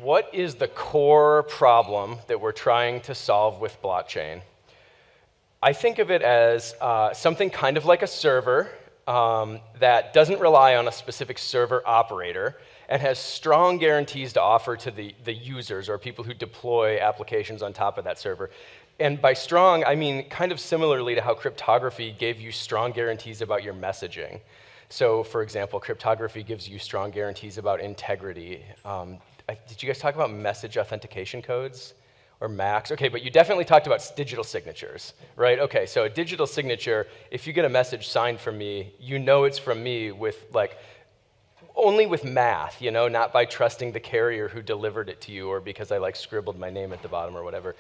what is the core problem that we're trying to solve with blockchain? I think of it as something kind of like a server that doesn't rely on a specific server operator and has strong guarantees to offer to the users or people who deploy applications on top of that server. And by strong, I mean kind of similarly to how cryptography gave you strong guarantees about your messaging. So for example, cryptography gives you strong guarantees about integrity. Did you guys talk about message authentication codes? Or MAX? Okay, but you definitely talked about digital signatures, right? Okay, so a digital signature, if you get a message signed from me, you know it's from me with only with math, not by trusting the carrier who delivered it to you or because I scribbled my name at the bottom or whatever.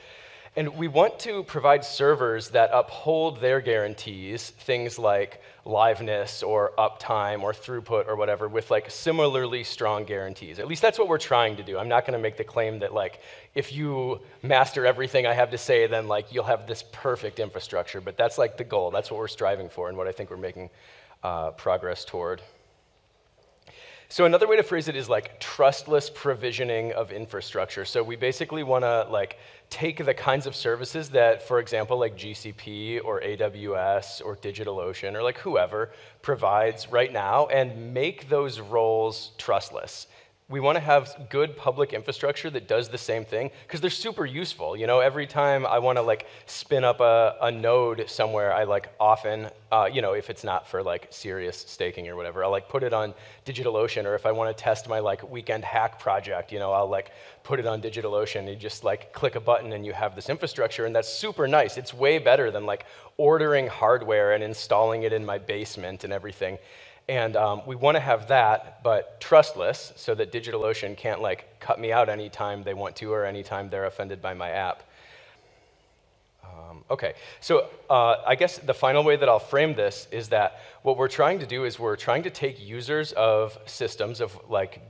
And we want to provide servers that uphold their guarantees, things like liveness or uptime or throughput or whatever, with similarly strong guarantees. At least that's what we're trying to do. I'm not going to make the claim that if you master everything I have to say, then you'll have this perfect infrastructure. But that's the goal. That's what we're striving for and what I think we're making progress toward. So another way to phrase it is trustless provisioning of infrastructure. So we basically want to take the kinds of services that, for example, GCP or AWS or DigitalOcean or whoever provides right now and make those roles trustless. We want to have good public infrastructure that does the same thing because they're super useful. Every time I want to spin up a node somewhere, I often, if it's not for serious staking or whatever, I'll put it on DigitalOcean, or if I want to test my weekend hack project, I'll put it on DigitalOcean. You just click a button and you have this infrastructure, and that's super nice. It's way better than ordering hardware and installing it in my basement and everything. And we want to have that, but trustless, so that DigitalOcean can't cut me out anytime they want to or anytime they're offended by my app. Okay, so I guess the final way that I'll frame this is that what we're trying to do is we're trying to take users of systems of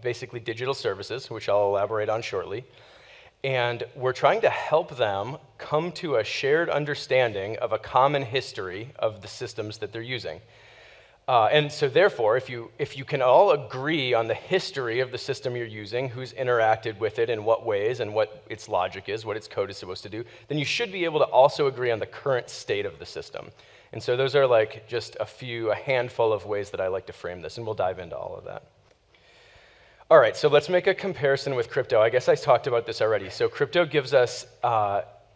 basically digital services, which I'll elaborate on shortly, and we're trying to help them come to a shared understanding of a common history of the systems that they're using. And so therefore, if you can all agree on the history of the system you're using, who's interacted with it in what ways and what its logic is, what its code is supposed to do, then you should be able to also agree on the current state of the system. And so those are just a handful of ways that I like to frame this, and we'll dive into all of that. All right, so let's make a comparison with crypto. I guess I talked about this already. So crypto gives us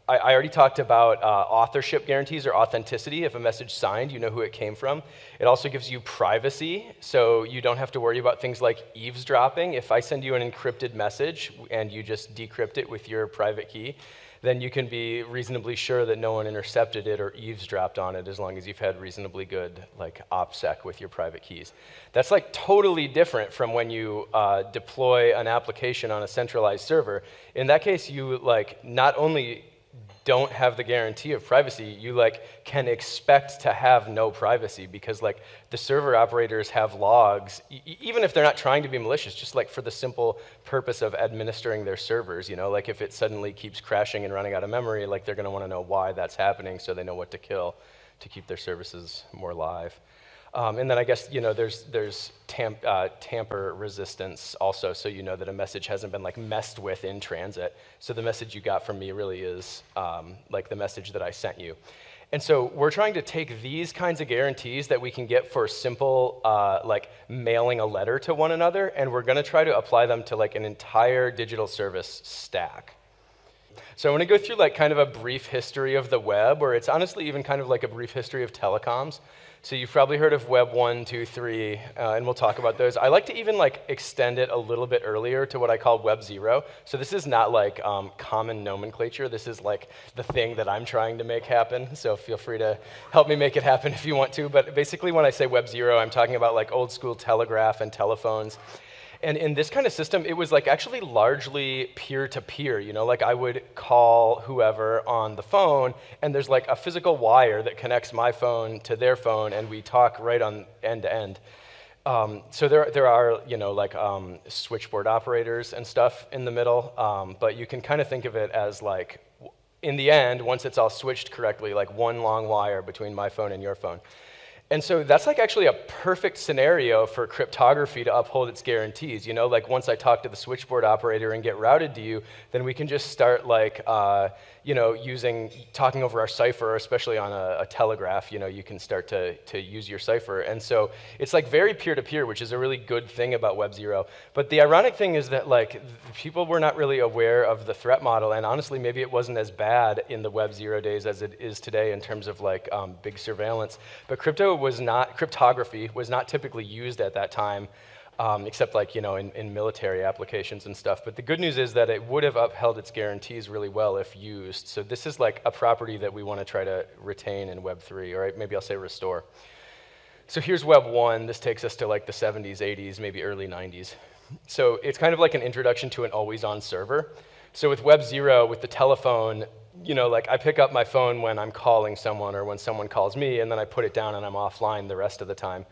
I already talked about authorship guarantees or authenticity. If a message signed, you know who it came from. It also gives you privacy, so you don't have to worry about things like eavesdropping. If I send you an encrypted message and you just decrypt it with your private key, then you can be reasonably sure that no one intercepted it or eavesdropped on it as long as you've had reasonably good OPSEC with your private keys. That's totally different from when you deploy an application on a centralized server. In that case, you not only don't have the guarantee of privacy, you can expect to have no privacy because the server operators have logs, even if they're not trying to be malicious, just for the simple purpose of administering their servers. If it suddenly keeps crashing and running out of memory, they're going to want to know why that's happening so they know what to kill to keep their services more live. And then I guess there's tamper resistance also, so you know that a message hasn't been messed with in transit. So the message you got from me really is the message that I sent you. And so we're trying to take these kinds of guarantees that we can get for simple mailing a letter to one another, and we're going to try to apply them to an entire digital service stack. So I want to go through kind of a brief history of the web, or it's honestly even kind of a brief history of telecoms. So you've probably heard of Web 1, 2, 3, and we'll talk about those. I like to even extend it a little bit earlier to what I call Web 0. So this is not common nomenclature. This is the thing that I'm trying to make happen. So feel free to help me make it happen if you want to. But basically when I say Web 0, I'm talking about old school telegraph and telephones. And in this kind of system, it was actually largely peer-to-peer. I would call whoever on the phone, and there's a physical wire that connects my phone to their phone, and we talk right on end-to-end. So there are switchboard operators and stuff in the middle, but you can kind of think of it as in the end, once it's all switched correctly, one long wire between my phone and your phone. And so that's like actually a perfect scenario for cryptography to uphold its guarantees. You know, like once I talk to the switchboard operator and get routed to you, then we can just start like, you know, talking over our cipher, especially on a telegraph, you know, you can start to use your cipher. And so it's like very peer-to-peer, which is a really good thing about Web 0. But the ironic thing is that like people were not really aware of the threat model, and honestly, maybe it wasn't as bad in the Web 0 days as it is today in terms of like big surveillance. But cryptography was not typically used at that time, except like, you know, in military applications and stuff. But the good news is that it would have upheld its guarantees really well if used. So this is like a property that we want to try to retain in Web 3, or maybe I'll say restore. So here's Web 1. This takes us to like the 70s, 80s, maybe early 90s. So it's kind of like an introduction to an always-on server. So with Web 0, with the telephone, you know, like I pick up my phone when I'm calling someone or when someone calls me, and then I put it down and I'm offline the rest of the time.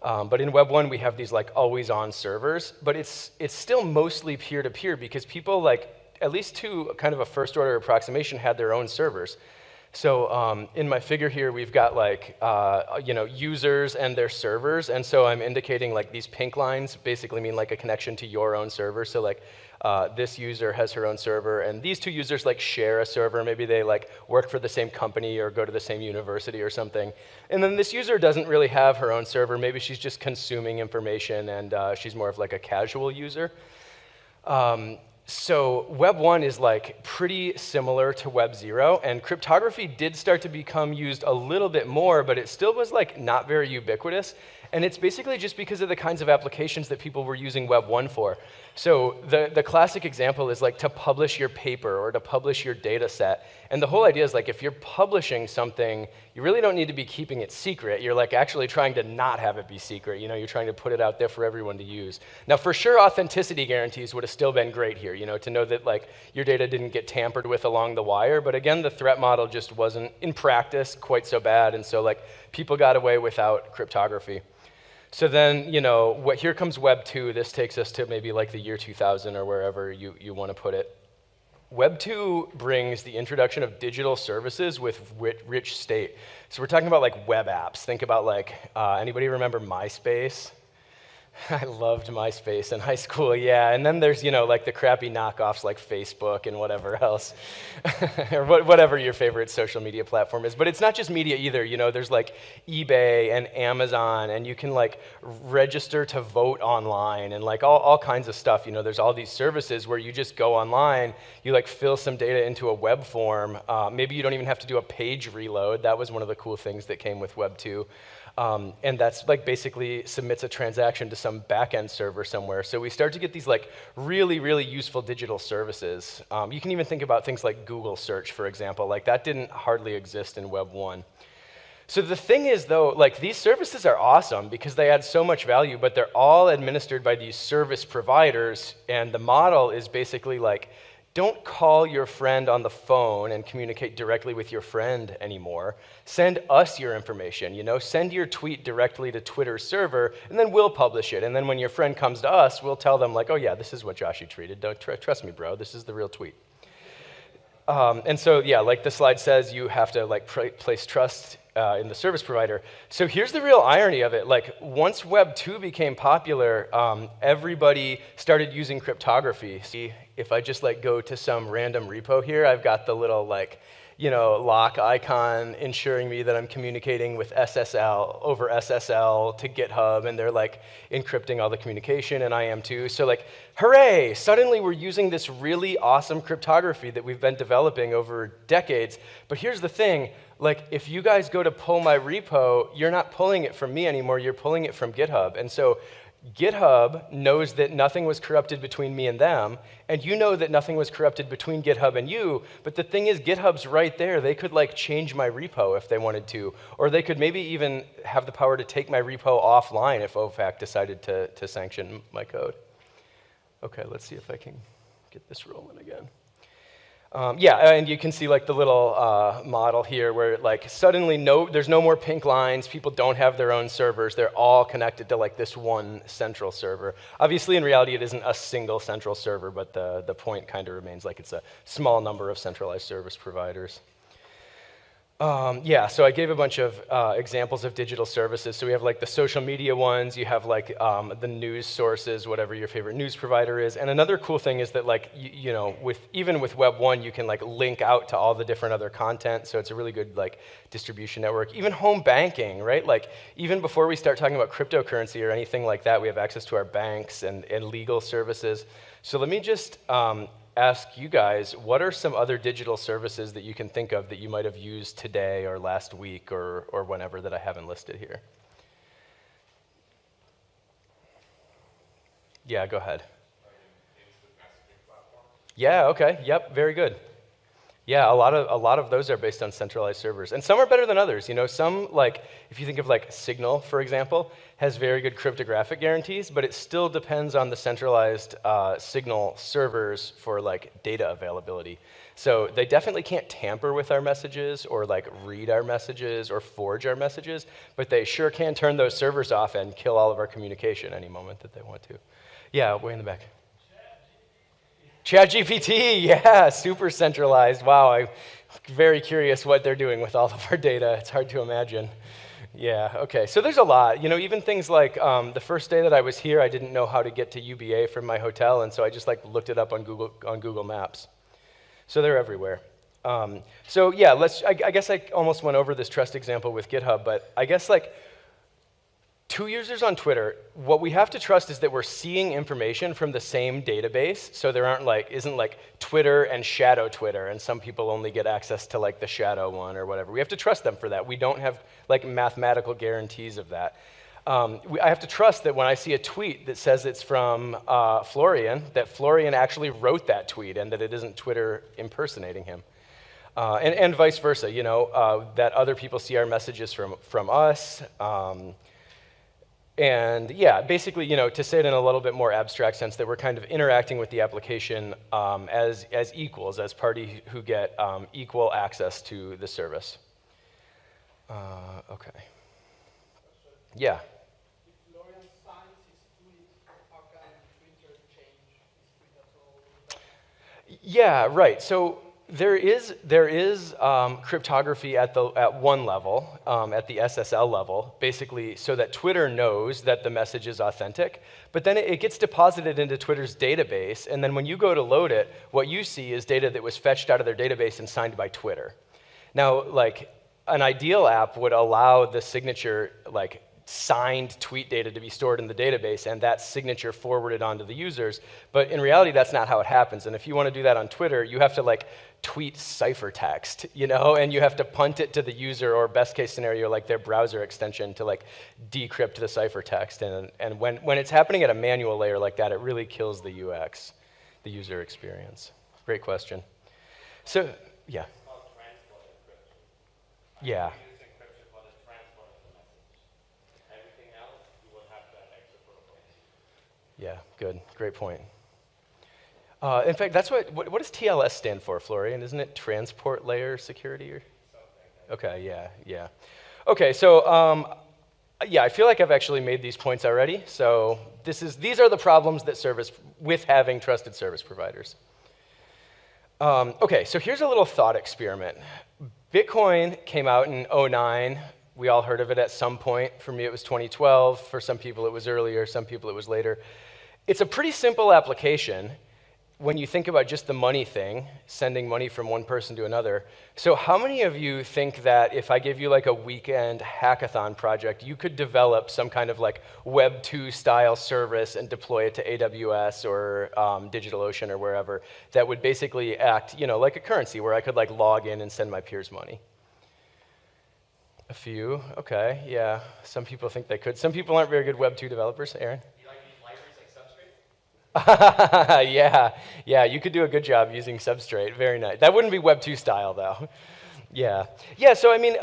But in Web 1, we have these like always-on servers, but it's still mostly peer-to-peer because people like, at least to kind of a first-order approximation, had their own servers. So in my figure here, we've got like, you know, users and their servers, and so I'm indicating like these pink lines basically mean like a connection to your own server. So like this user has her own server, and these two users like share a server. Maybe they like work for the same company or go to the same university or something. And then this user doesn't really have her own server. Maybe she's just consuming information, and she's more of like a casual user. So Web 1 is like pretty similar to Web 0, and cryptography did start to become used a little bit more, but it still was like not very ubiquitous. And it's basically just because of the kinds of applications that people were using Web 1 for. So the classic example is like to publish your paper or to publish your data set. And the whole idea is like if you're publishing something, you really don't need to be keeping it secret. You're like actually trying to not have it be secret. You know, you're trying to put it out there for everyone to use. Now, for sure, authenticity guarantees would have still been great here, you know, to know that like your data didn't get tampered with along the wire. But again, the threat model just wasn't in practice quite so bad. And so like people got away without cryptography. So then, you know, here comes Web 2. This takes us to maybe like the year 2000 or wherever you want to put it. Web 2 brings the introduction of digital services with rich state. So we're talking about like web apps. Think about like, anybody remember MySpace? I loved MySpace in high school, yeah. And then there's, you know, like the crappy knockoffs like Facebook and whatever else, or whatever your favorite social media platform is. But it's not just media either, you know. There's like eBay and Amazon, and you can like register to vote online and like all kinds of stuff. You know, there's all these services where you just go online, you like fill some data into a web form. Maybe you don't even have to do a page reload. That was one of the cool things that came with Web 2. And that's like basically submits a transaction to some backend server somewhere. So we start to get these like really, really useful digital services. You can even think about things like Google search, for example. Like that didn't hardly exist in Web 1. So the thing is, though, like these services are awesome because they add so much value, but they're all administered by these service providers. And the model is basically like, don't call your friend on the phone and communicate directly with your friend anymore. Send us your information, you know? Send your tweet directly to Twitter's server, and then we'll publish it. And then when your friend comes to us, we'll tell them, like, oh, yeah, this is what Joshy tweeted. Don't trust me, bro. This is the real tweet. And so, yeah, like the slide says, you have to like place trust in the service provider. So here's the real irony of it. Like once Web 2 became popular, everybody started using cryptography. See, if I just like go to some random repo here, I've got the little like, you know, lock icon ensuring me that I'm communicating with SSL over SSL to GitHub, and they're like encrypting all the communication, and I am too. So like, hooray, suddenly we're using this really awesome cryptography that we've been developing over decades. But here's the thing, like if you guys go to pull my repo, you're not pulling it from me anymore, you're pulling it from GitHub. And so GitHub knows that nothing was corrupted between me and them, and you know that nothing was corrupted between GitHub and you, but the thing is GitHub's right there. They could like change my repo if they wanted to, or they could maybe even have the power to take my repo offline if OFAC decided to sanction my code. Okay, let's see if I can get this rolling again. Yeah, and you can see like the little model here where like suddenly there's no more pink lines, people don't have their own servers, they're all connected to like this one central server. Obviously in reality it isn't a single central server, but the point kind of remains like it's a small number of centralized service providers. Yeah, so I gave a bunch of examples of digital services. So we have like the social media ones, you have like the news sources, whatever your favorite news provider is. And another cool thing is that like, you know, even with Web 1, you can like link out to all the different other content. So it's a really good like distribution network. Even home banking, right? Like even before we start talking about cryptocurrency or anything like that, we have access to our banks and legal services. So let me just ask you guys, what are some other digital services that you can think of that you might have used today or last week or whenever that I haven't listed here? Yeah, go ahead. Yeah, okay, yep, very good. Yeah, a lot of those are based on centralized servers, and some are better than others. You know, some like if you think of like Signal, for example, has very good cryptographic guarantees, but it still depends on the centralized Signal servers for like data availability. So they definitely can't tamper with our messages or like read our messages or forge our messages, but they sure can turn those servers off and kill all of our communication any moment that they want to. Yeah, way in the back. ChatGPT, yeah, super centralized. Wow, I'm very curious what they're doing with all of our data. It's hard to imagine. Yeah, okay, so there's a lot. You know, even things like the first day that I was here, I didn't know how to get to UBA from my hotel, and so I just like looked it up on Google Maps. So they're everywhere. So yeah, I guess I almost went over this trust example with GitHub, but I guess like 2 users on Twitter, what we have to trust is that we're seeing information from the same database, so there isn't like Twitter and shadow Twitter, and some people only get access to like the shadow one or whatever. We have to trust them for that. We don't have like mathematical guarantees of that. I have to trust that when I see a tweet that says it's from Florian, that Florian actually wrote that tweet and that it isn't Twitter impersonating him. And vice versa, you know, that other people see our messages from us. And yeah, basically, you know, to say it in a little bit more abstract sense, that we're kind of interacting with the application as equals, as parties who get equal access to the service. Okay. Yeah. If Florian signs his tweet, how can Twitter change his tweet at all? Yeah, right. So there is cryptography at one level, at the SSL level, basically so that Twitter knows that the message is authentic, but then it gets deposited into Twitter's database, and then when you go to load it, what you see is data that was fetched out of their database and signed by Twitter. Now, like, an ideal app would allow the signature, like, signed tweet data to be stored in the database and that signature forwarded onto the users, but in reality that's not how it happens. And if you want to do that on Twitter, you have to like tweet ciphertext, you know, and you have to punt it to the user, or best case scenario like their browser extension, to like decrypt the ciphertext. And when it's happening at a manual layer like that, it really kills the UX, the user experience. Great question. So yeah. Yeah. Yeah, good. Great point. In fact, that's what does TLS stand for, Florian? Isn't it Transport Layer Security? Or? Okay, yeah. Okay, so yeah, I feel like I've actually made these points already. So these are the problems that service with having trusted service providers. Okay, so here's a little thought experiment. Bitcoin came out in 2009. We all heard of it at some point. For me, it was 2012. For some people, it was earlier. Some people, it was later. It's a pretty simple application when you think about just the money thing, sending money from one person to another. So how many of you think that if I give you like a weekend hackathon project, you could develop some kind of like Web 2 style service and deploy it to AWS or DigitalOcean or wherever that would basically act, you know, like a currency where I could like log in and send my peers money? A few, okay, yeah. Some people think they could. Some people aren't very good Web 2 developers. Aaron? Yeah, you could do a good job using Substrate. Very nice. That wouldn't be Web 2 style, though. Yeah. So I mean,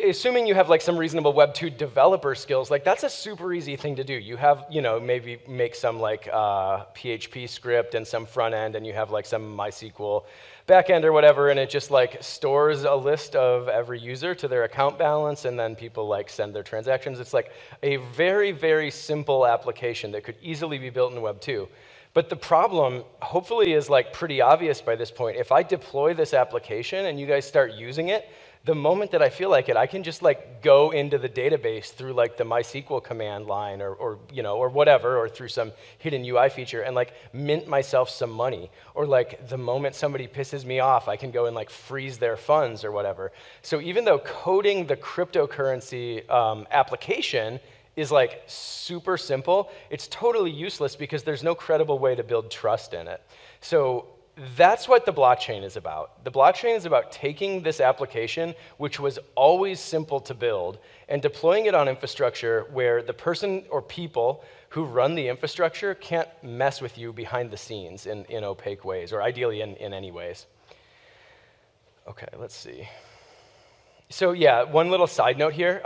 assuming you have like some reasonable Web 2 developer skills, like that's a super easy thing to do. You have, you know, maybe make some like PHP script and some front end, and you have like some MySQL backend or whatever, and it just like stores a list of every user to their account balance, and then people like send their transactions. It's like a very, very simple application that could easily be built in Web 2. But the problem, hopefully, is like pretty obvious by this point. If I deploy this application and you guys start using it, the moment that I feel like it, I can just like go into the database through like the MySQL command line or you know, or whatever, or through some hidden UI feature and like mint myself some money. Or like the moment somebody pisses me off, I can go and like freeze their funds or whatever. So even though coding the cryptocurrency application is like super simple, it's totally useless because there's no credible way to build trust in it. So that's what the blockchain is about. The blockchain is about taking this application, which was always simple to build, and deploying it on infrastructure where the person or people who run the infrastructure can't mess with you behind the scenes in opaque ways, or ideally in any ways. Okay, let's see. So yeah, one little side note here.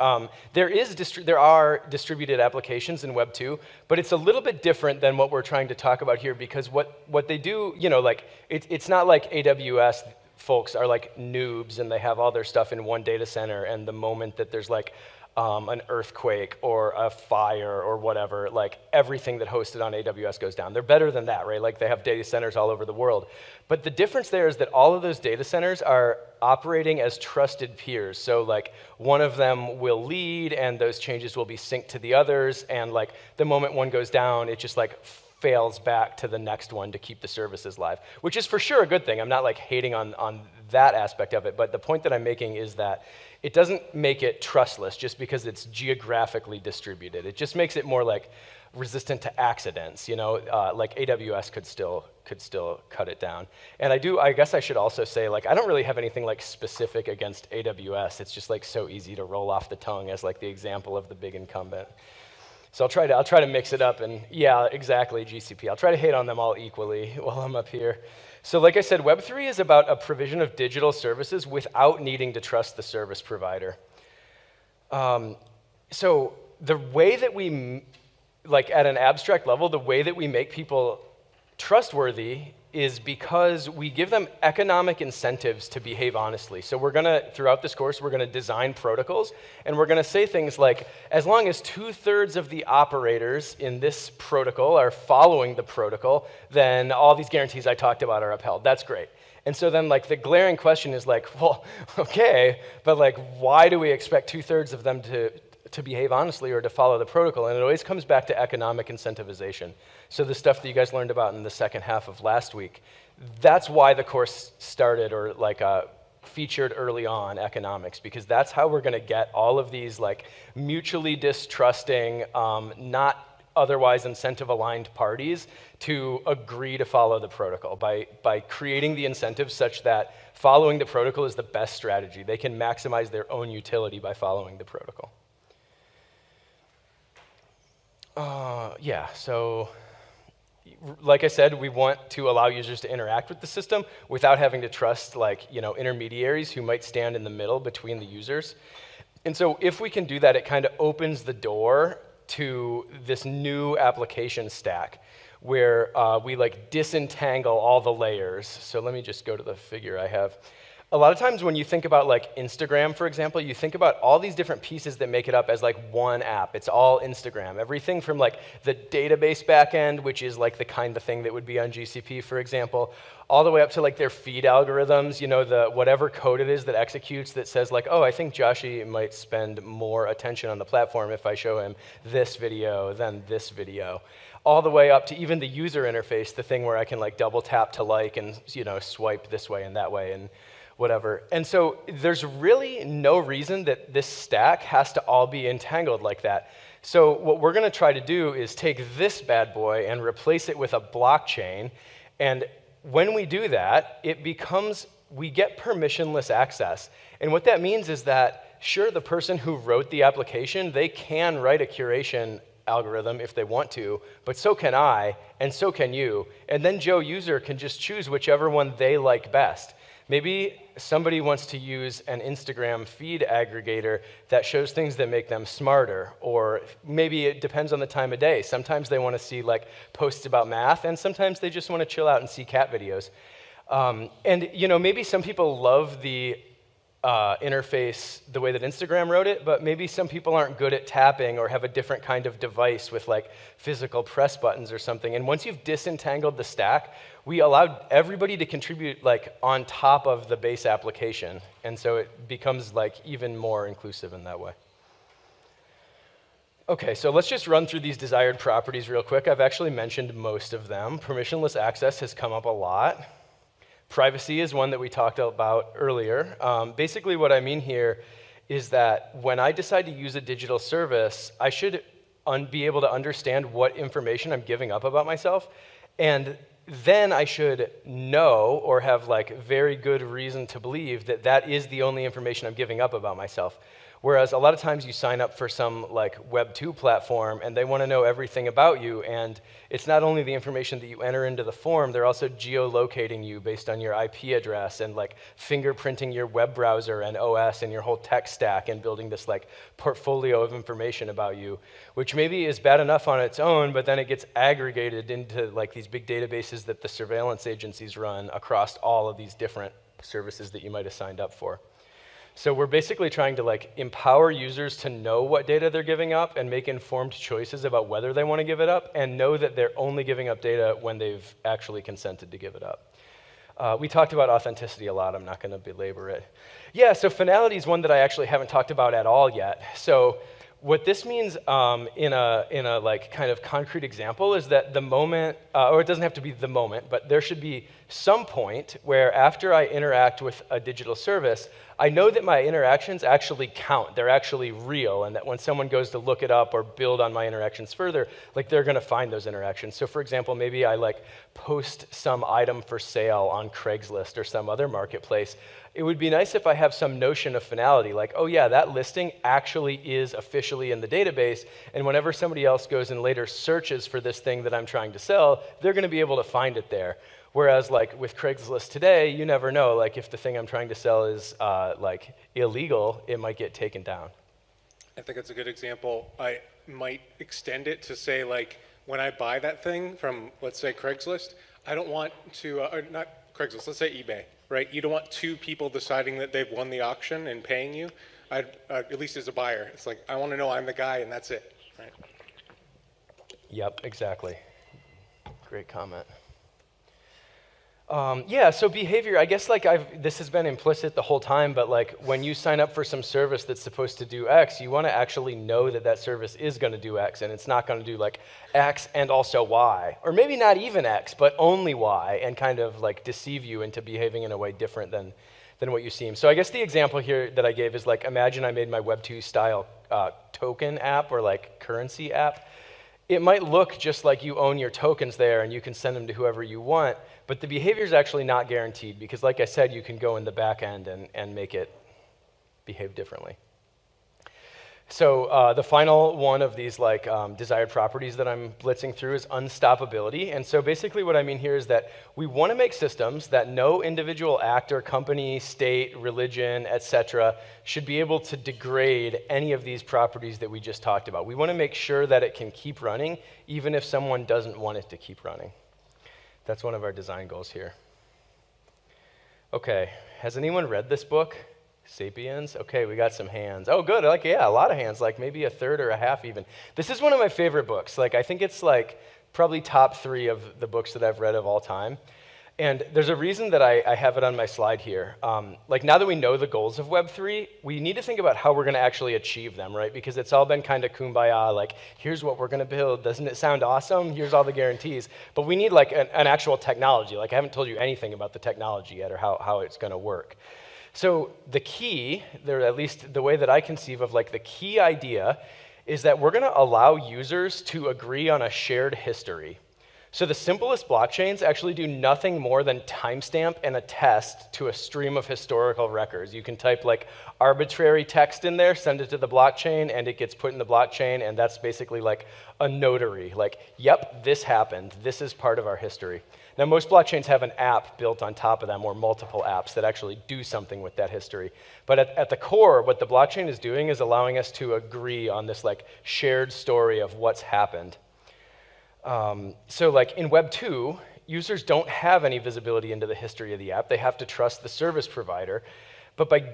There are distributed applications in Web 2, but it's a little bit different than what we're trying to talk about here because what they do, you know, like it's not like AWS folks are like noobs and they have all their stuff in one data center, and the moment that there's like an earthquake or a fire or whatever, like everything that hosted on AWS goes down. They're better than that, right? Like they have data centers all over the world. But the difference there is that all of those data centers are operating as trusted peers. So like one of them will lead and those changes will be synced to the others, and like the moment one goes down, it just like fails back to the next one to keep the services live, which is for sure a good thing. I'm not like hating on that aspect of it, but the point that I'm making is that it doesn't make it trustless just because it's geographically distributed. It just makes it more like resistant to accidents, you know, like AWS could still cut it down. And I guess I should also say, like, I don't really have anything like specific against AWS. It's just like so easy to roll off the tongue as like the example of the big incumbent. So I'll try to mix it up, and yeah, exactly, GCP. I'll try to hate on them all equally while I'm up here. So like I said, Web3 is about a provision of digital services without needing to trust the service provider. So the way that we, like at an abstract level, the way that we make people trustworthy is because we give them economic incentives to behave honestly. So we're gonna, throughout this course, we're gonna design protocols, and we're gonna say things like, as long as 2/3 of the operators in this protocol are following the protocol, then all these guarantees I talked about are upheld. That's great. And so then like the glaring question is like, well, okay, but like why do we expect 2/3 of them to behave honestly or to follow the protocol? And it always comes back to economic incentivization. So the stuff that you guys learned about in the second half of last week, that's why the course started or like featured early on economics, because that's how we're gonna get all of these like mutually distrusting, not otherwise incentive-aligned parties to agree to follow the protocol by creating the incentives such that following the protocol is the best strategy. They can maximize their own utility by following the protocol. Yeah, so like I said, we want to allow users to interact with the system without having to trust like, you know, intermediaries who might stand in the middle between the users. And so if we can do that, it kind of opens the door to this new application stack where we like disentangle all the layers. So let me just go to the figure I have. A lot of times when you think about like Instagram, for example, you think about all these different pieces that make it up as like one app. It's all Instagram. Everything from like the database backend, which is like the kind of thing that would be on GCP, for example, all the way up to like their feed algorithms, you know, the whatever code it is that executes that says like, oh, I think Joshy might spend more attention on the platform if I show him this video than this video. All the way up to even the user interface, the thing where I can like double tap to like and, you know, swipe this way and that way and whatever. And so there's really no reason that this stack has to all be entangled like that. So what we're gonna try to do is take this bad boy and replace it with a blockchain. And when we do that, we get permissionless access. And what that means is that, sure, the person who wrote the application, they can write a curation algorithm if they want to, but so can I, and so can you. And then Joe user can just choose whichever one they like best. Maybe somebody wants to use an Instagram feed aggregator that shows things that make them smarter, or maybe it depends on the time of day. Sometimes they want to see like posts about math, and sometimes they just want to chill out and see cat videos. And you know, maybe some people love the interface the way that Instagram wrote it, but maybe some people aren't good at tapping or have a different kind of device with like physical press buttons or something. And once you've disentangled the stack, we allowed everybody to contribute like on top of the base application. And so it becomes like even more inclusive in that way. Okay, so let's just run through these desired properties real quick. I've actually mentioned most of them. Permissionless access has come up a lot. Privacy is one that we talked about earlier. Basically what I mean here is that when I decide to use a digital service, I should be able to understand what information I'm giving up about myself, and then I should know or have like very good reason to believe that that is the only information I'm giving up about myself. Whereas a lot of times you sign up for some like Web2 platform and they want to know everything about you, and it's not only the information that you enter into the form, they're also geolocating you based on your IP address and like fingerprinting your web browser and OS and your whole tech stack and building this like portfolio of information about you, which maybe is bad enough on its own, but then it gets aggregated into like these big databases that the surveillance agencies run across all of these different services that you might have signed up for. So we're basically trying to like empower users to know what data they're giving up and make informed choices about whether they want to give it up, and know that they're only giving up data when they've actually consented to give it up. We talked about authenticity a lot. I'm not going to belabor it. Yeah, so finality is one that I actually haven't talked about at all yet. So what this means in a like kind of concrete example is that the moment, or it doesn't have to be the moment, but there should be some point where after I interact with a digital service, I know that my interactions actually count. They're actually real, and that when someone goes to look it up or build on my interactions further, like they're going to find those interactions. So for example, maybe I like post some item for sale on Craigslist or some other marketplace. It would be nice if I have some notion of finality, like, oh yeah, that listing actually is officially in the database, and whenever somebody else goes and later searches for this thing that I'm trying to sell, they're going to be able to find it there. Whereas like with Craigslist today, you never know, like if the thing I'm trying to sell is like illegal, it might get taken down. I think that's a good example. I might extend it to say like, when I buy that thing from, let's say, Craigslist, I don't want to, or not Craigslist, let's say eBay, right? You don't want two people deciding that they've won the auction and paying you, at least as a buyer. It's like, I want to know I'm the guy and that's it, right? Yep, exactly. Great comment. Yeah, so behavior, I guess like this has been implicit the whole time, but like when you sign up for some service that's supposed to do X, you want to actually know that that service is going to do X, and it's not going to do like X and also Y, or maybe not even X, but only Y, and kind of like deceive you into behaving in a way different than what you seem. So I guess the example here that I gave is like, imagine I made my Web2 style token app or like currency app. It might look just like you own your tokens there and you can send them to whoever you want, but the behavior is actually not guaranteed because, like I said, you can go in the back end and make it behave differently. So the final one of these like desired properties that I'm blitzing through is unstoppability. And so basically what I mean here is that we want to make systems that no individual actor, company, state, religion, etc. should be able to degrade any of these properties that we just talked about. We want to make sure that it can keep running even if someone doesn't want it to keep running. That's one of our design goals here. Okay, has anyone read this book? Sapiens? Okay, we got some hands. Oh, good. Like, yeah, a lot of hands, like maybe a third or a half even. This is one of my favorite books. Like, I think it's like probably top 3 of the books that I've read of all time. And there's a reason that I have it on my slide here. Like, now that we know the goals of Web3, we need to think about how we're going to actually achieve them, right? Because it's all been kind of kumbaya, like, here's what we're going to build. Doesn't it sound awesome? Here's all the guarantees. But we need, like, an actual technology. Like, I haven't told you anything about the technology yet or how it's going to work. So the key, at least the way that I conceive of like the key idea, is that we're going to allow users to agree on a shared history. So the simplest blockchains actually do nothing more than timestamp and attest to a stream of historical records. You can type like arbitrary text in there, send it to the blockchain, and it gets put in the blockchain, and that's basically like a notary. Like, yep, this happened. This is part of our history. Now, most blockchains have an app built on top of them, or multiple apps that actually do something with that history. But at the core, what the blockchain is doing is allowing us to agree on this like shared story of what's happened. So like in Web 2, users don't have any visibility into the history of the app. They have to trust the service provider. But by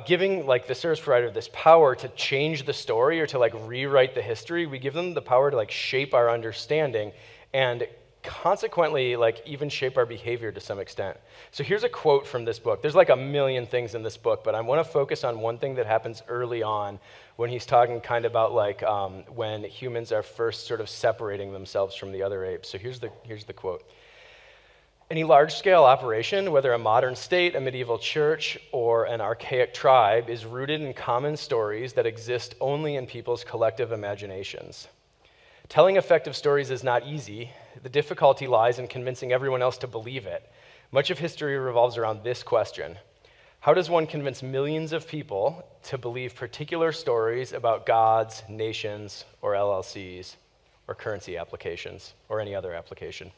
giving like the service provider this power to change the story or to like rewrite the history. We give them the power to like shape our understanding and consequently like even shape our behavior to some extent. So here's a quote from this book. There's like a million things in this book, but I want to focus on one thing that happens early on when he's talking kind of about like when humans are first sort of separating themselves from the other apes. So here's the quote. Any large-scale operation, whether a modern state, a medieval church, or an archaic tribe, is rooted in common stories that exist only in people's collective imaginations. Telling effective stories is not easy. The difficulty lies in convincing everyone else to believe it. Much of history revolves around this question. How does one convince millions of people to believe particular stories about gods, nations, or LLCs, or currency applications, or any other application?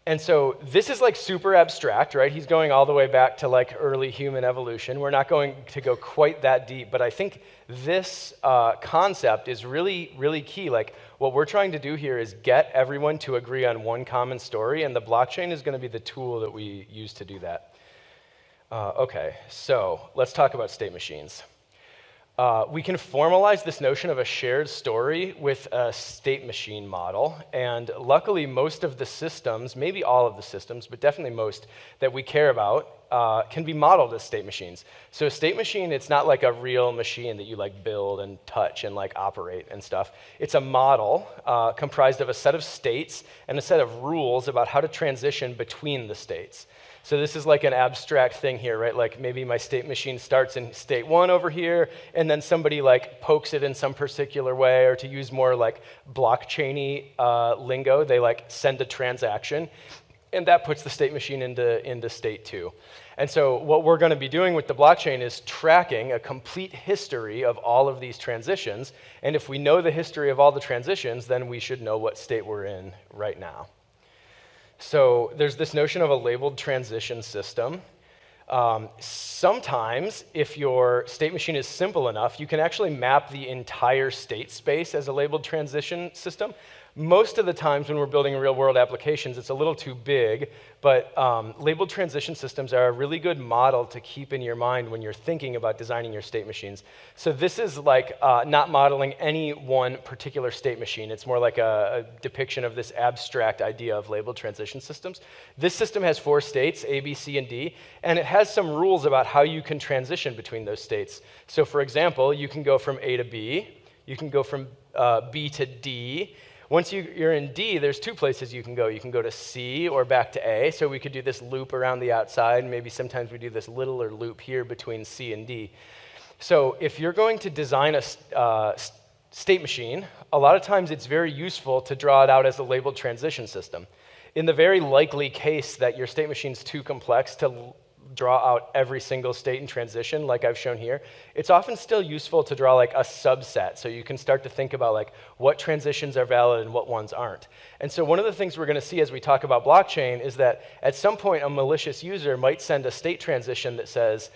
And so this is like super abstract, right? He's going all the way back to like early human evolution. We're not going to go quite that deep, but I think this concept is really, really key. Like what we're trying to do here is get everyone to agree on one common story, and the blockchain is going to be the tool that we use to do that. Okay, so let's talk about state machines. We can formalize this notion of a shared story with a state machine model, and luckily most of the systems, maybe all of the systems, but definitely most that we care about can be modeled as state machines. So a state machine, it's not like a real machine that you like build and touch and like operate and stuff. It's a model comprised of a set of states and a set of rules about how to transition between the states. So this is like an abstract thing here, right? Like maybe my state machine starts in state 1 over here, and then somebody like pokes it in some particular way, or to use more like blockchain-y lingo, they like send a transaction, and that puts the state machine into state 2. And so what we're going to be doing with the blockchain is tracking a complete history of all of these transitions, and if we know the history of all the transitions, then we should know what state we're in right now. So there's this notion of a labeled transition system. Sometimes, if your state machine is simple enough, you can actually map the entire state space as a labeled transition system. Most of the times when we're building real-world applications, it's a little too big, but labeled transition systems are a really good model to keep in your mind when you're thinking about designing your state machines. So this is like not modeling any one particular state machine. It's more like a depiction of this abstract idea of labeled transition systems. This system has 4 states, A, B, C, and D, and it has some rules about how you can transition between those states. So for example, you can go from A to B, you can go from B to D. Once you're in D, there's 2 places you can go. You can go to C or back to A, so we could do this loop around the outside. Maybe sometimes we do this littler loop here between C and D. So if you're going to design a state machine, a lot of times it's very useful to draw it out as a labeled transition system. In the very likely case that your state machine's too complex to draw out every single state in transition, like I've shown here, it's often still useful to draw like a subset, so you can start to think about like what transitions are valid and what ones aren't. And so one of the things we're going to see as we talk about blockchain is that at some point a malicious user might send a state transition that says,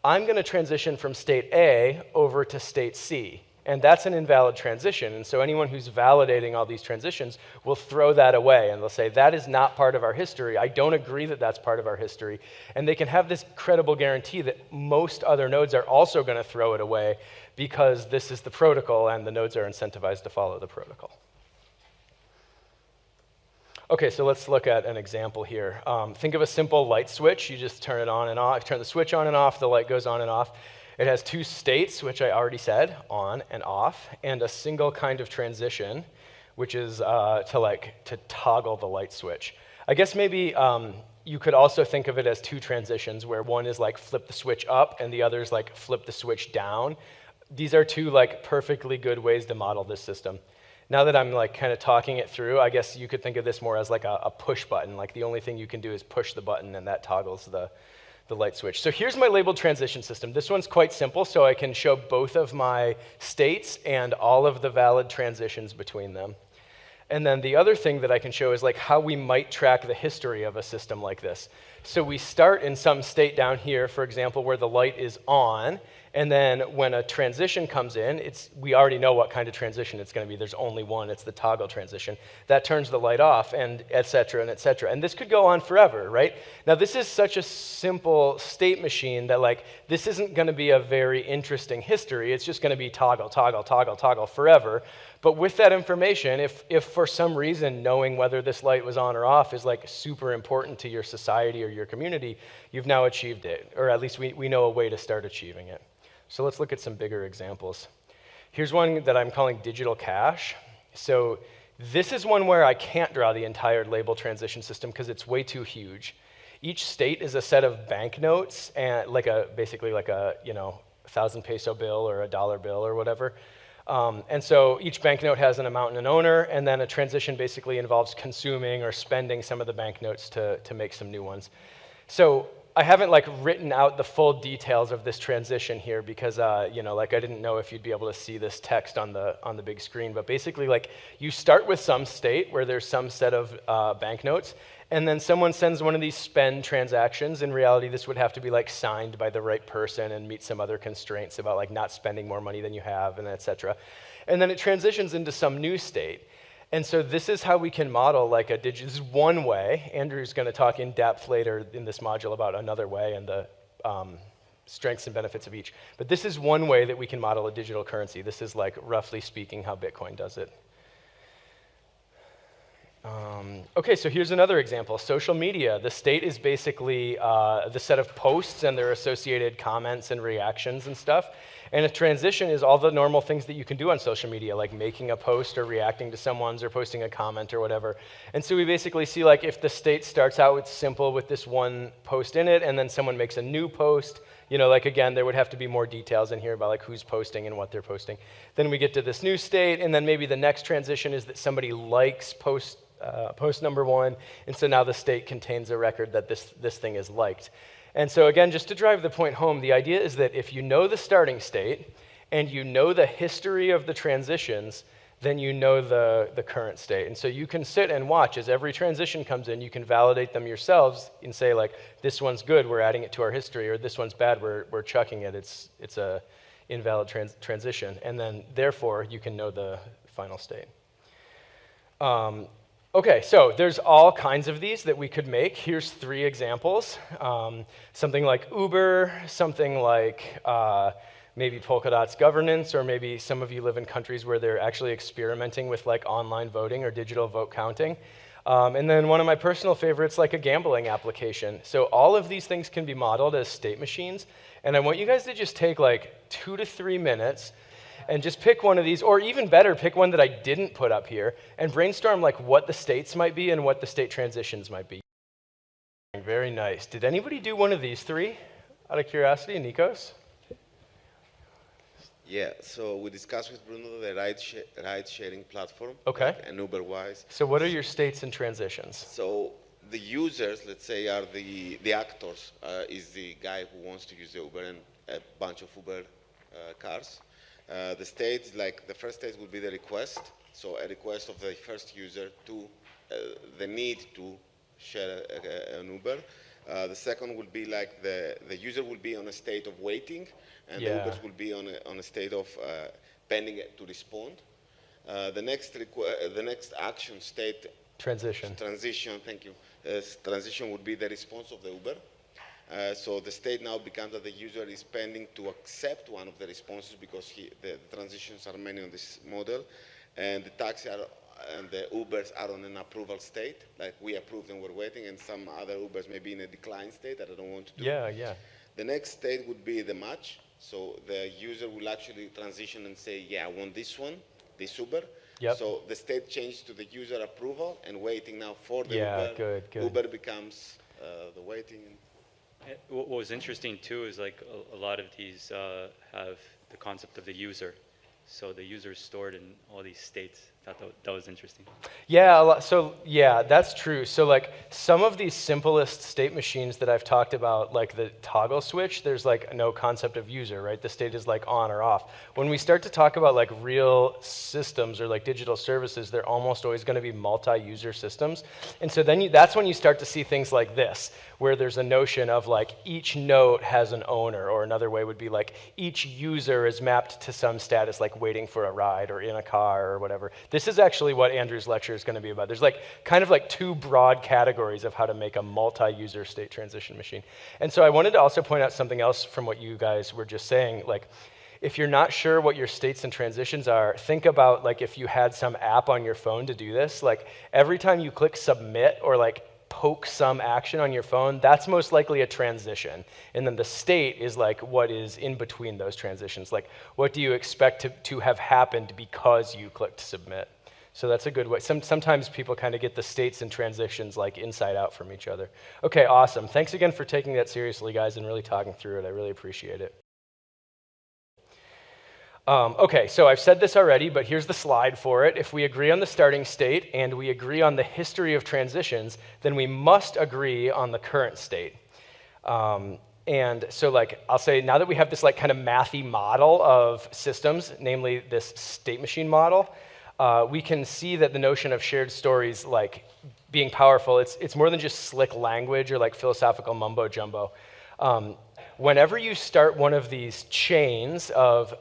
I'm going to transition from state A over to state C. And that's an invalid transition. And so anyone who's validating all these transitions will throw that away. And they'll say, that is not part of our history. I don't agree that that's part of our history. And they can have this credible guarantee that most other nodes are also going to throw it away because this is the protocol and the nodes are incentivized to follow the protocol. Okay, so let's look at an example here. Think of a simple light switch. You just turn it on and off. Turn the switch on and off. The light goes on and off. It has 2 states, which I already said, on and off, and a single kind of transition, which is to toggle the light switch. I guess maybe you could also think of it as 2 transitions, where one is like flip the switch up and the other is like flip the switch down. These are 2 like perfectly good ways to model this system. Now that I'm like kind of talking it through, I guess you could think of this more as like a push button. Like the only thing you can do is push the button and that toggles the light switch. So here's my labeled transition system. This one's quite simple, so I can show both of my states and all of the valid transitions between them. And then the other thing that I can show is like how we might track the history of a system like this. So we start in some state down here, for example, where the light is on, And then when a transition comes in, we already know what kind of transition it's going to be. There's only one. It's the toggle transition. That turns the light off, and et cetera, and et cetera. And this could go on forever, right? Now, this is such a simple state machine that, like, this isn't going to be a very interesting history. It's just going to be toggle, toggle, toggle, toggle forever. But with that information, if for some reason knowing whether this light was on or off is like super important to your society or your community, you've now achieved it, or at least we know a way to start achieving it. So let's look at some bigger examples. Here's one that I'm calling digital cash. So this is one where I can't draw the entire label transition system because it's way too huge. Each state is a set of banknotes and basically like a 1,000 peso bill or a dollar bill or whatever. And so each banknote has an amount and an owner, and then a transition basically involves consuming or spending some of the banknotes to make some new ones. So I haven't written out the full details of this transition here because I didn't know if you'd be able to see this text on the big screen. But basically, you start with some state where there's some set of banknotes, and then someone sends one of these spend transactions. In reality, this would have to be signed by the right person and meet some other constraints about not spending more money than you have, and et cetera. And then it transitions into some new state. And so this is how we can model this is one way. Andrew's going to talk in depth later in this module about another way and the strengths and benefits of each. But this is one way that we can model a digital currency. This is roughly speaking how Bitcoin does it. Okay, so here's another example. Social media. The state is basically the set of posts and their associated comments and reactions and stuff. And a transition is all the normal things that you can do on social media, like making a post or reacting to someone's or posting a comment or whatever. And so we basically see if the state starts out with simple with this one post in it, and then someone makes a new post, again, there would have to be more details in here about who's posting and what they're posting. Then we get to this new state, and then maybe the next transition is that somebody likes post number one, and so now the state contains a record that this thing is liked. And so again, just to drive the point home, the idea is that if you know the starting state and you know the history of the transitions, then you know the current state. And so you can sit and watch as every transition comes in. You can validate them yourselves and say, this one's good, we're adding it to our history, or this one's bad, we're chucking it, it's a invalid transition. And then therefore, you can know the final state. Okay, so there's all kinds of these that we could make. Here's 3 examples. Something like Uber, something like maybe Polkadot's governance, or maybe some of you live in countries where they're actually experimenting with online voting or digital vote counting. And then one of my personal favorites, a gambling application. So all of these things can be modeled as state machines. And I want you guys to just take 2 to 3 minutes and just pick one of these, or even better, pick one that I didn't put up here, and brainstorm what the states might be and what the state transitions might be. Very nice. Did anybody do one of these 3, out of curiosity? Nikos? Yeah, so we discussed with Bruno the ride-sharing platform, Okay. And Uber-wise. So what are your states and transitions? So the users, let's say, are the actors, is the guy who wants to use the Uber and a bunch of Uber cars. The state, the first state would be the request, so a request of the first user to the need to share an Uber. The second would be the user will be on a state of waiting, and the Ubers will be on a state of pending to respond. The next action state transition. Thank you. Transition would be the response of the Uber. So the state now becomes that the user is pending to accept one of the responses because the transitions are many on this model, and the taxi and the Ubers are on an approval state, we approved and we're waiting, and some other Ubers may be in a decline state that I don't want to do. Yeah. The next state would be the match, so the user will actually transition and say, yeah, I want this one, this Uber. Yep. So the state changed to the user approval and waiting now for the Yeah, Uber. good. Uber becomes the waiting. What was interesting too is a lot of these have the concept of the user. So the user is stored in all these states thought that was interesting. Yeah, so yeah, that's true. So like some of these simplest state machines that I've talked about, like the toggle switch, there's like no concept of user, right? The state is like on or off. When we start to talk about like real systems or like digital services, they're almost always going to be multi-user systems. And so then that's when you start to see things like this, where there's a notion of like each note has an owner, or another way would be like each user is mapped to some status, like waiting for a ride or in a car or whatever. This is actually what Andrew's lecture is going to be about. There's like kind of like two broad categories of how to make a multi-user state transition machine. And so I wanted to also point out something else from what you guys were just saying. Like, if you're not sure what your states and transitions are, think about like if you had some app on your phone to do this. Like every time you click submit or like poke some action on your phone, that's most likely a transition. And then the state is like what is in between those transitions. Like what do you expect to have happened because you clicked submit? So that's a good way. Sometimes people kind of get the states and transitions like inside out from each other. Okay, awesome. Thanks again for taking that seriously, guys, and really talking through it. I really appreciate it. Okay, so I've said this already, but here's the slide for it. If we agree on the starting state and we agree on the history of transitions, then we must agree on the current state. And so like, I'll say now that we have this like kind of mathy model of systems, namely this state machine model, we can see that the notion of shared stories like being powerful, it's more than just slick language or like philosophical mumbo jumbo. Whenever you start one of these chains of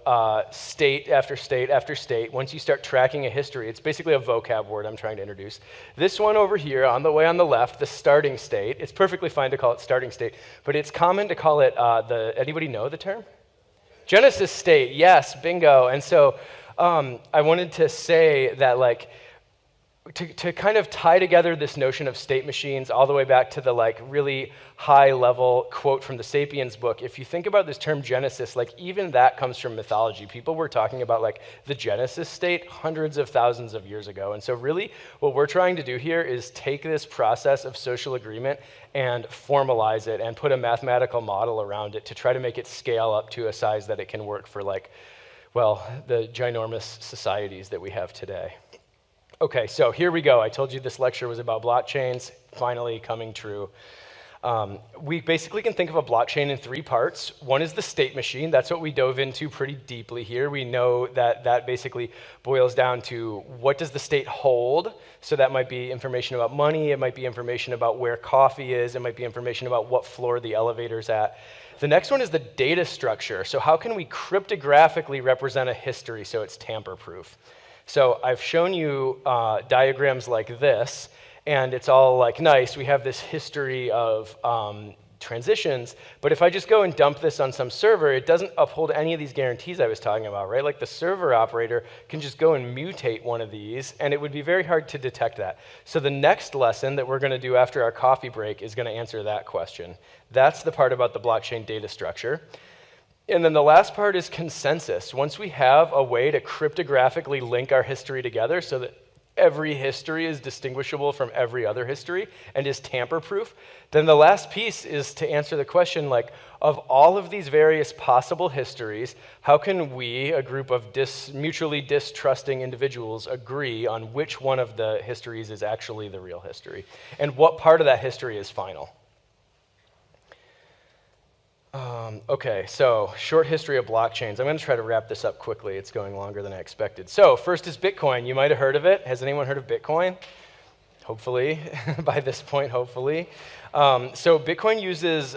state after state after state, once you start tracking a history, it's basically a vocab word I'm trying to introduce. This one over here, on the way on the left, the starting state, it's perfectly fine to call it starting state, but it's common to call it anybody know the term? Genesis state, yes, bingo. And so I wanted to say that like, to kind of tie together this notion of state machines all the way back to the like really high level quote from the Sapiens book, if you think about this term Genesis, like even that comes from mythology. People were talking about like the Genesis state hundreds of thousands of years ago. And so really what we're trying to do here is take this process of social agreement and formalize it and put a mathematical model around it to try to make it scale up to a size that it can work for like, well, the ginormous societies that we have today. Okay, so here we go. I told you this lecture was about blockchains, finally coming true. We basically can think of a blockchain in three parts. One is the state machine. That's what we dove into pretty deeply here. We know that that basically boils down to what does the state hold? So that might be information about money. It might be information about where coffee is. It might be information about what floor the elevator's at. The next one is the data structure. So how can we cryptographically represent a history so it's tamper-proof? So I've shown you diagrams like this, and it's all like nice. We have this history of transitions, but if I just go and dump this on some server, it doesn't uphold any of these guarantees I was talking about, right? Like the server operator can just go and mutate one of these, and it would be very hard to detect that. So the next lesson that we're going to do after our coffee break is going to answer that question. That's the part about the blockchain data structure. And then the last part is consensus. Once we have a way to cryptographically link our history together so that every history is distinguishable from every other history and is tamper-proof, then the last piece is to answer the question, like, of all of these various possible histories, how can we, a group of mutually distrusting individuals, agree on which one of the histories is actually the real history? And what part of that history is final? Okay, so short history of blockchains. I'm going to try to wrap this up quickly. It's going longer than I expected. So first is Bitcoin. You might have heard of it. Has anyone heard of Bitcoin? Hopefully, by this point, hopefully. So Bitcoin uses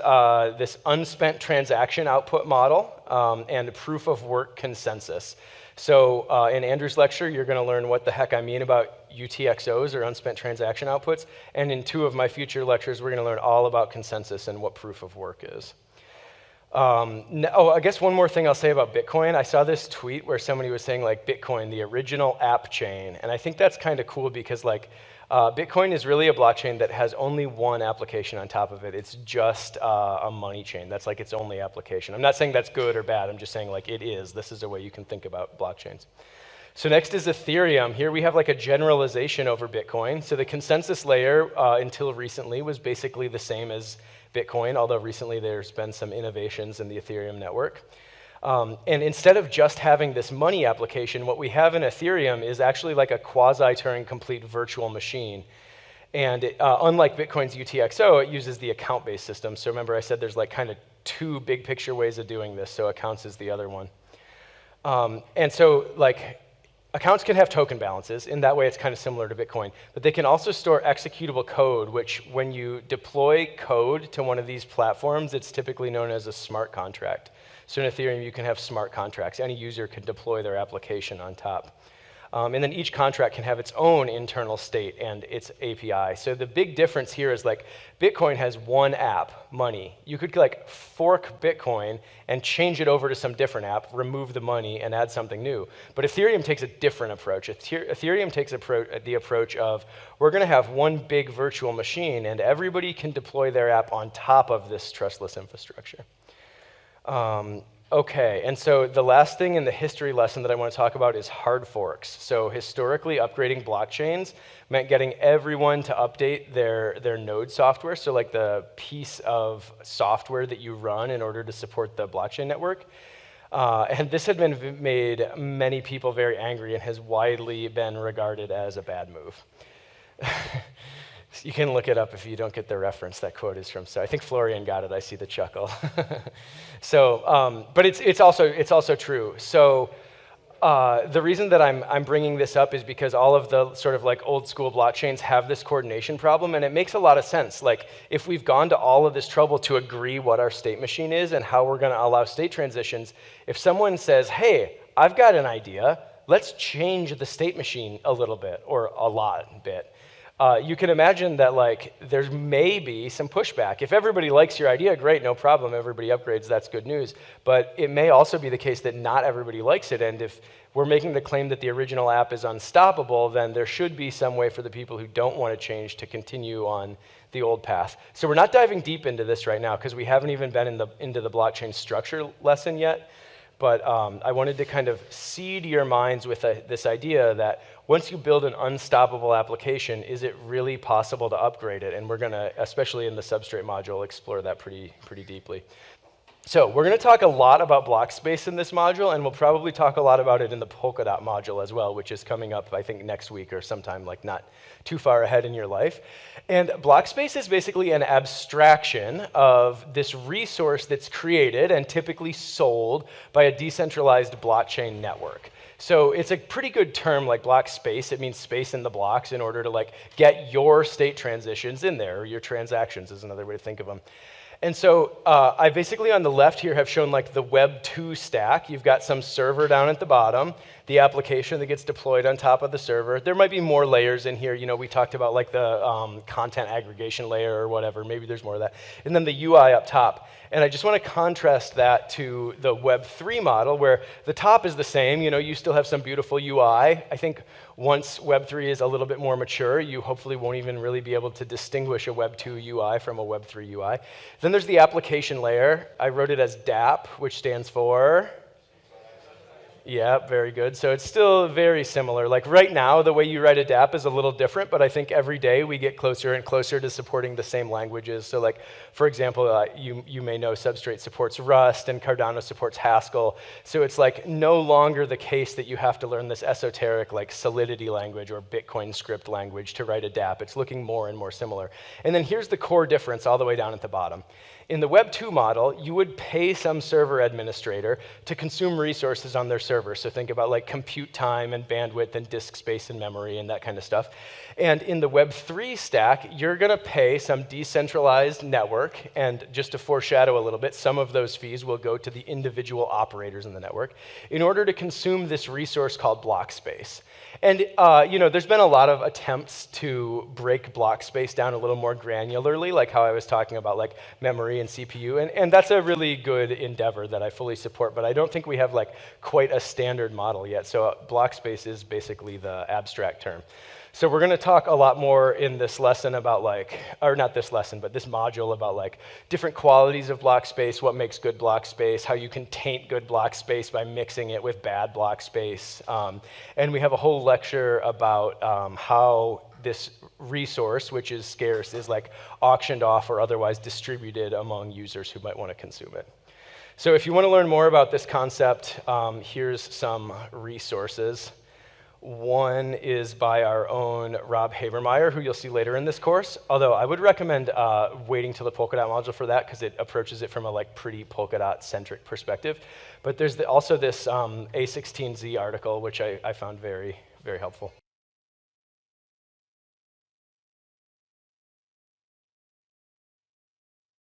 this unspent transaction output model and proof of work consensus. So in Andrew's lecture, you're going to learn what the heck I mean about UTXOs, or unspent transaction outputs. And in 2 of my future lectures, we're going to learn all about consensus and what proof of work is. I guess one more thing I'll say about Bitcoin. I saw this tweet where somebody was saying like Bitcoin, the original app chain. And I think that's kind of cool because like Bitcoin is really a blockchain that has only one application on top of it. It's just a money chain. That's like its only application. I'm not saying that's good or bad. I'm just saying like it is. This is a way you can think about blockchains. So next is Ethereum. Here we have like a generalization over Bitcoin. So the consensus layer until recently was basically the same as Bitcoin, although recently there's been some innovations in the Ethereum network. And instead of just having this money application, what we have in Ethereum is actually like a quasi-Turing complete virtual machine. And unlike Bitcoin's UTXO, it uses the account-based system. So remember I said there's like kind of two big picture ways of doing this, so accounts is the other one. And so like accounts can have token balances. In that way, it's kind of similar to Bitcoin. But they can also store executable code, which when you deploy code to one of these platforms, it's typically known as a smart contract. So in Ethereum, you can have smart contracts. Any user can deploy their application on top. And then each contract can have its own internal state and its API. So the big difference here is like Bitcoin has one app, money. You could like fork Bitcoin and change it over to some different app, remove the money, and add something new. But Ethereum takes a different approach. Ethereum takes the approach of, we're going to have one big virtual machine, and everybody can deploy their app on top of this trustless infrastructure. Okay, and so the last thing in the history lesson that I want to talk about is hard forks. So historically, upgrading blockchains meant getting everyone to update their node software, so like the piece of software that you run in order to support the blockchain network. And this had been made many people very angry and has widely been regarded as a bad move. You can look it up if you don't get the reference. That quote is from, so I think Florian got it. I see the chuckle. So, but it's also true. So the reason that I'm bringing this up is because all of the sort of like old school blockchains have this coordination problem, and it makes a lot of sense. Like if we've gone to all of this trouble to agree what our state machine is and how we're going to allow state transitions, if someone says, hey, I've got an idea, let's change the state machine a little bit or a bit. You can imagine that like there may be some pushback. If everybody likes your idea, great, no problem. Everybody upgrades, that's good news. But it may also be the case that not everybody likes it. And if we're making the claim that the original app is unstoppable, then there should be some way for the people who don't want to change to continue on the old path. So we're not diving deep into this right now because we haven't even been into the blockchain structure lesson yet. But I wanted to kind of seed your minds with this idea that once you build an unstoppable application, is it really possible to upgrade it? And we're going to, especially in the Substrate module, explore that pretty deeply. So we're going to talk a lot about Blockspace in this module, and we'll probably talk a lot about it in the Polkadot module as well, which is coming up, I think, next week or sometime like not too far ahead in your life. And Blockspace is basically an abstraction of this resource that's created and typically sold by a decentralized blockchain network. So it's a pretty good term, like block space. It means space in the blocks in order to like get your state transitions in there, or your transactions is another way to think of them. And so I basically on the left here have shown like the Web 2 stack. You've got some server down at the bottom, the application that gets deployed on top of the server. There might be more layers in here. You know, we talked about like the content aggregation layer or whatever. Maybe there's more of that. And then the UI up top. And I just want to contrast that to the Web 3 model where the top is the same. You know, you still have some beautiful UI. I think once Web 3 is a little bit more mature, you hopefully won't even really be able to distinguish a Web 2 UI from a Web 3 UI. Then there's the application layer. I wrote it as DApp, which stands for... Yeah, very good. So it's still very similar. Like right now, the way you write a DApp is a little different, but I think every day we get closer and closer to supporting the same languages. So like, for example, you may know Substrate supports Rust and Cardano supports Haskell. So it's like no longer the case that you have to learn this esoteric like Solidity language or Bitcoin script language to write a DApp. It's looking more and more similar. And then here's the core difference all the way down at the bottom. In the Web 2 model, you would pay some server administrator to consume resources on their server. So think about like compute time and bandwidth and disk space and memory and that kind of stuff. And in the Web 3 stack, you're going to pay some decentralized network. And just to foreshadow a little bit, some of those fees will go to the individual operators in the network in order to consume this resource called block space. And you know, there's been a lot of attempts to break block space down a little more granularly, like how I was talking about like memory and CPU, and that's a really good endeavor that I fully support, but I don't think we have like quite a standard model yet. So block space is basically the abstract term. So we're going to talk a lot more in this lesson about like, or not this lesson, but this module about like different qualities of block space, what makes good block space, how you can taint good block space by mixing it with bad block space. And we have a whole lecture about how this resource, which is scarce, is like auctioned off or otherwise distributed among users who might want to consume it. So if you want to learn more about this concept, here's some resources. One is by our own Rob Habermeyer, who you'll see later in this course, although I would recommend waiting till the Polkadot module for that because it approaches it from a pretty Polkadot-centric perspective. But there's also this A16Z article, which I found very, very helpful.